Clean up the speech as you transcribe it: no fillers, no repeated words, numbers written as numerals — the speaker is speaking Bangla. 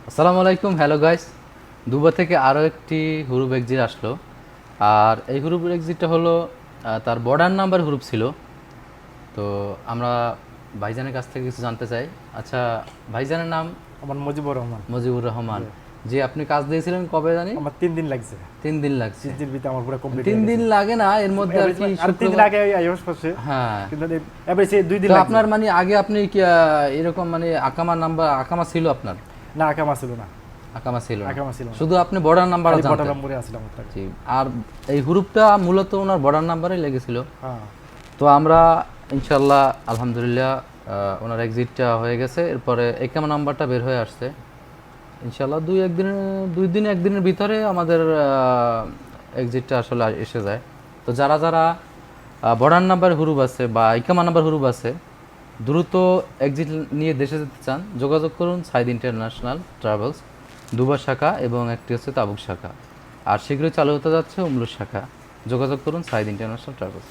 আসসালামু আলাইকুম, হ্যালো গাইস। দুবা থেকে আরও একটি হুরুপ এক্সিট আসলো। আর এই হুরুপ এক্সিটটা হলো তার বর্ডার নাম্বার হুরুপ ছিল। তো আমরা ভাইজানের কাছ থেকে কিছু জানতে চাই। আচ্ছা, ভাইজানের নাম? আমার মুজিবুর রহমান। মুজিবুর রহমান। জি। যে আপনি কাজ দিয়েছিলেন কবে জানি? আমার 3 দিন লাগছে। 3 দিন লাগছে। জিজির আমার পুরো কমপ্লিট তিন হয়ে দিন গেছে। লাগে না, এর মধ্যে আর কি আর 3 দিন আগে আইওস করছে, হ্যাঁ। কিন্তু এবারে সে 2 দিন তো লাগছে। আপনার মানে আগে আপনি কি এরকম মানে আকামা নাম্বার আকামা ছিল আপনার? না, আকামা ছিল না। আকামা ছিল না, আকামা ছিল না। শুধু আপনি বর্ডার নাম্বার খালি বড় জানতেন। নম্বরে আসলাম তার। জি। আর এই হুরুপটা মূলত ওনার বর্ডার নাম্বারে লেগেছিল। হ্যাঁ। তো আমরা ইনশাল্লাহ আলহামদুলিল্লাহ ওনার এক্সিটটা হয়ে গেছে। এরপরে একামা নাম্বারটা বের হয়ে আসছে ইনশাল্লাহ। দুই দিন একদিনের ভিতরে আমাদের এক্সিটটা আসলে এসে যায়। তো যারা যারা বর্ডার নাম্বার হুরুপ আছে বা ইকামা নাম্বার হুরুপ আছে, দ্রুত এক্সিট নিয়ে দেশে যেতে চান, যোগাযোগ করুন সাইদ ইন্টারন্যাশনাল ট্রাভেলস, দুবার শাখা এবং একটি হচ্ছে তাবুক শাখা। আর শীঘ্রই চালু হতে যাচ্ছে উমলুর শাখা। যোগাযোগ করুন সাইদ ইন্টারন্যাশনাল ট্রাভেলস।